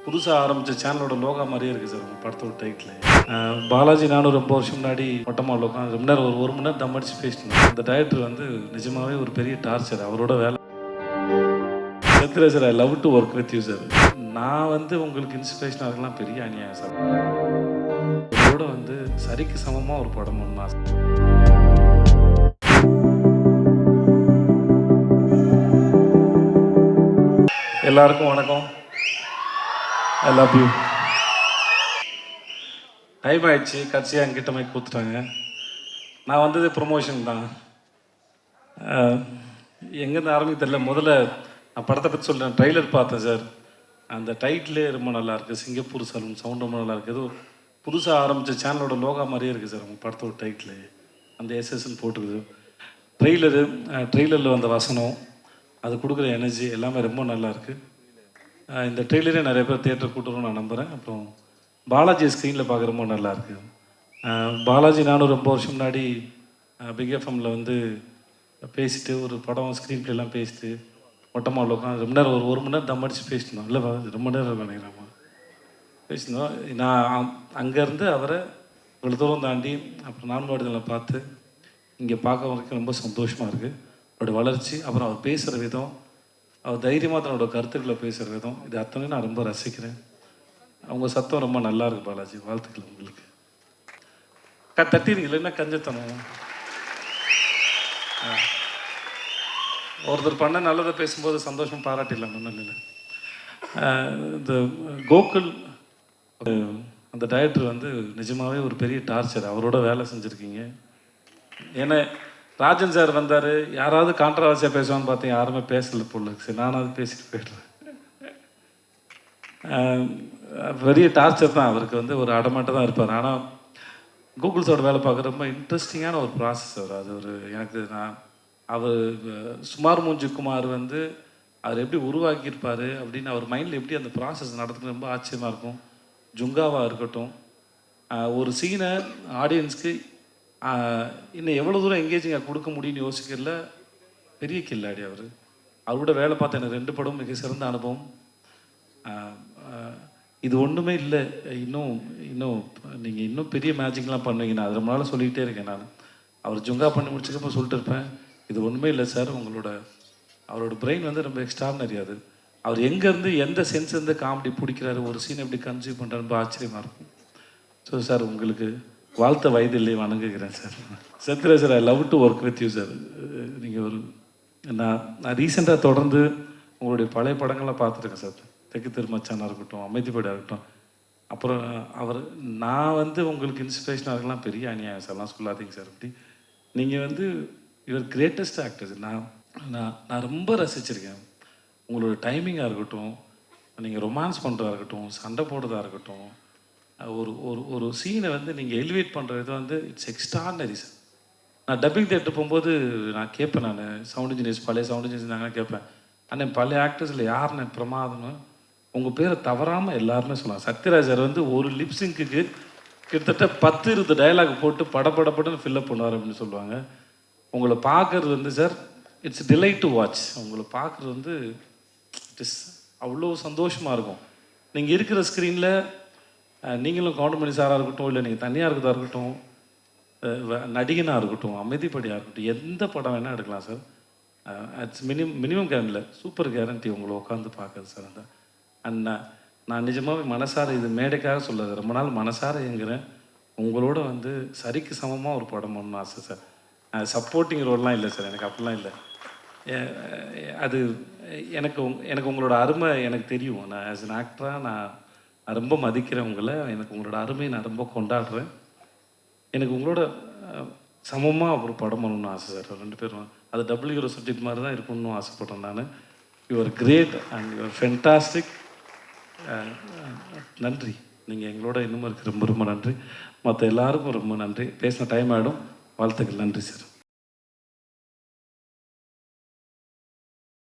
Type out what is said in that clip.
புதுசாக ஆரம்பித்த சேனலோட லோகா மாதிரியே இருக்குது சார் உங்கள் படத்தோட டைட்டில். பாலாஜி நானும் ரொம்ப வருஷம் முன்னாடி மொட்டமாக உட்காந்து ரொம்ப நேரம் ஒரு மணி நேரம் தம் அடிச்சு பேசிட்டு அந்த டைரக்டர் வந்து நிஜமாகவே ஒரு பெரிய டார்ச்சர். அவரோட வேலை Sathyaraj sir, I love to work with you sir. நான் வந்து உங்களுக்கு இன்ஸ்பிரேஷனாக இருக்கலாம் பெரிய அநியாயம் சார். இதோட வந்து சரிக்கு சமமாக ஒரு படம் ஒன்றா. எல்லாருக்கும் வணக்கம். I love you. டைம் ஆயிடுச்சு, கட்சியாக என்கிட்ட மைக் கொடுத்துட்டாங்க. நான் வந்தது ப்ரொமோஷன் தான். எங்கேருந்து ஆரம்பிக்க தெரியல. முதல்ல நான் படத்தை பற்றி சொல்கிறேன். ட்ரைலர் பார்த்தேன் சார். அந்த டைட்டிலே ரொம்ப நல்லாயிருக்கு. சிங்கப்பூர் சலூன் சவுண்ட் ரொம்ப நல்லாயிருக்கு. ஏதோ புதுசாக ஆரம்பித்த சேனலோட லோகா மாதிரியே இருக்குது சார் உங்கள் படத்தோட டைட்டில். அந்த எஸ்எஸ்ன்னு போட்டுக்குது. ட்ரெய்லரில் வந்த வசனம், அது கொடுக்குற எனர்ஜி எல்லாமே ரொம்ப நல்லாயிருக்கு. இந்த ட்ரெய்லரே நிறைய பேர் தியேட்டர் கூட்டுறோம்னு நான் நம்புகிறேன். அப்புறம் பாலாஜி ஸ்க்ரீனில் பார்க்க ரொம்ப நல்லாயிருக்கு. பாலாஜி நானும் ரொம்ப வருஷம் முன்னாடி பிக் எஃப்எம்மில் வந்து பேசிட்டு ஒரு படம் ஸ்க்ரீன் பிளேலாம் பேசிட்டு மொட்டமாக உட்காந்து ரொம்ப நேரம் ஒரு மணி நேரம் தம் அடிச்சு பேசிட்டோம். இல்லை ரொம்ப நேரம் நினைக்கிறேன் பேசியிருந்தோம். நான் அங்கேருந்து அவரை இவ்வளோ தூரம் தாண்டி அப்புறம் நான்காவதுல பார்த்து இங்கே பார்க்க வரைக்கும் ரொம்ப சந்தோஷமாக இருக்குது. அவருடைய வளர்ச்சி, அப்புறம் அவர் பேசுகிற விதம், அவர் தைரியமாக தன்னோட கருத்துக்களை பேசுகிற விதம், இது அத்தனையும் நான் ரொம்ப ரசிக்கிறேன். அவங்க சத்தம் ரொம்ப நல்லா இருக்கு பாலாஜி. வாழ்த்துக்கள் உங்களுக்கு. தட்டிடுங்க, இல்லைன்னா கஞ்சத்தனம். ஒருத்தர் பண்ண நல்லதை பேசும்போது சந்தோஷம் பாராட்டிடலாம். ஒன்றும் இல்லை. இந்த கோகுல் அந்த டைரக்டர் வந்து நிஜமாகவே ஒரு பெரிய டார்ச்சர். அவரோட வேலை செஞ்சுருக்கீங்க. ஏன்னா ராஜன் சார் வந்தார், யாராவது கான்ட்ரவர்சியாக பேசுவான்னு பார்த்தேன், யாருமே பேசலை போல. சரி, நானாவது பேசிட்டு போய்டுறேன். பெரிய டார்ச்சர் தான். அவருக்கு வந்து ஒரு அடமாட்டம் தான் இருப்பார். ஆனால் கூகுள் சாரோட வேலை பார்க்க ரொம்ப இன்ட்ரெஸ்டிங்கான ஒரு ப்ராசஸ் அவர். அது ஒரு எனக்கு அவர் சுமார் மூஞ்சி குமார் வந்து அவர் எப்படி உருவாக்கியிருப்பார் அப்படின்னு அவர் மைண்டில் எப்படி அந்த ப்ராசஸ் நடத்துறது ரொம்ப ஆச்சரியமாக இருக்கும். ஜுங்காவாக இருக்கட்டும், ஒரு சீனை ஆடியன்ஸ்க்கு இன்னும் எவ்வளோ தூரம் எங்கேஜிங்காக கொடுக்க முடியும்னு யோசிக்கல. பெரிய கில்லாடி அவர். அவரோட வேலை பார்த்த எனக்கு 2 படம் மிக சிறந்த அனுபவம். இது ஒன்றுமே இல்லை. இன்னும் நீங்கள் இன்னும் பெரிய மேஜிக்லாம் பண்ணுவீங்க. நான் அது ரொம்ப நாள் சொல்லிக்கிட்டே இருக்கேன். நான் அவர் ஜுங்கா பண்ணி முடிச்சக்கப்போ சொல்லிட்டு இருப்பேன், இது ஒன்றுமே இல்லை சார், அவரோட பிரெயின் வந்து ரொம்ப எக்ஸ்ட்ரானரி. அது அவர் எங்கேருந்து எந்த சென்ஸ்லேருந்து காமெடி பிடிக்கிறாரு, ஒரு சீன் எப்படி கன்சியூவ் பண்ணுறாரு, ரொம்ப ஆச்சரியமாக இருக்கும். ஸோ சார், உங்களுக்கு வாழ்த்த வயது இல்லை, வணங்குகிறேன் sir. Sathyaraj sir, I love to work with you sir. நீங்கள் நான் ரீசெண்டாக தொடர்ந்து உங்களுடைய பழைய படங்கள்லாம் பார்த்துருக்கேன் சார். தெற்கு திருமச்சானாக இருக்கட்டும், அமைதிப்படியாக இருக்கட்டும். அப்புறம் நான் வந்து உங்களுக்கு இன்ஸ்பிரேஷனாக இருக்கலாம் பெரிய அநியாயம் சார்லாம் சொல்லாதீங்க சார். அப்படி நீங்கள் வந்து யுவர் கிரேட்டஸ்ட் ஆக்டர்ஸ். நான் ரொம்ப ரசிச்சிருக்கேன். உங்களோட டைமிங்காக இருக்கட்டும், நீங்கள் ரொமான்ஸ் பண்ணுறதா இருக்கட்டும், சண்டை போடுறதா இருக்கட்டும், ஒரு சீனை வந்து நீங்கள் எலிவேட் பண்ணுறது வந்து இட்ஸ் எக்ஸ்ட்ரானரி சார். நான் டப்பிங் தேட்டர் போகும்போது நான் கேட்பேன், நான் சவுண்ட் இன்ஜினியர்ஸ், பழைய சவுண்ட் இன்ஜினியர்ஸ் இருந்தாங்கன்னா கேட்பேன், அண்ணன் பழைய ஆக்டர்ஸில் யாருன்னு பிரமாதம்னு உங்கள் பேரை தவறாமல் எல்லாருமே சொல்லலாம். சத்யராஜ் சார் வந்து ஒரு லிப்ஸிங்க்கு கிட்டத்தட்ட 10-20 டயலாக் போட்டு படப்படப்படன்னு ஃபில்லப் பண்ணுவார் அப்படின்னு சொல்லுவாங்க. உங்களை பார்க்குறது வந்து sir, it's delight to watch. உங்களை பார்க்குறது வந்து இட் இஸ் அவ்வளோ சந்தோஷமாக இருக்கும். நீங்கள் இருக்கிற ஸ்க்ரீனில் நீங்களும் கவுண்டமணி சாராக இருக்கட்டும், இல்லை நீங்கள் தனியாக இருக்கிறதா இருக்கட்டும், நடிகனாக இருக்கட்டும், அமைதிப்படியாக இருக்கட்டும், எந்த படம் வேணால் எடுக்கலாம் சார். இட்ஸ் மினிமம் கேரண்டில் சூப்பர் கேரண்டி உங்களை உட்காந்து பார்க்குறது சார். அந்த நான் நிஜமாகவே மனசார, இது மேடைக்காக சொல்லாது, ரொம்ப நாள் மனசார எங்கிறேன். உங்களோட வந்து சரிக்கு சமமாக ஒரு படம் பண்ணணும்னு ஆசை சார். சப்போர்ட்டிங் ரோல்லாம் இல்லை சார், எனக்கு அப்படிலாம் இல்லை. அது எனக்கு உங்களோட அருமை எனக்கு தெரியும். நான் ஆஸ் அன் ஆக்டராக நான் ரொம்ப மதிக்கிறேன் உங்களை. எனக்கு உங்களோட அருமையை நான் ரொம்ப கொண்டாடுறேன். எனக்கு உங்களோட சமமாக ஒரு படம் பண்ணணும்னு ஆசை சார். 2 பேரும் அது டபுள் ஹீரோ சப்ஜெக்ட் மாதிரி தான் இருக்கணும்னு ஆசைப்பட்றேன் நான். You are great and you are fantastic. நன்றி. நீங்கள் எங்களோட இன்னமும் இருக்கு. ரொம்ப ரொம்ப நன்றி. மற்ற எல்லாருக்கும் ரொம்ப நன்றி. பேசின டைம் ஆகிடும். வாழ்த்துக்கள். நன்றி சார்.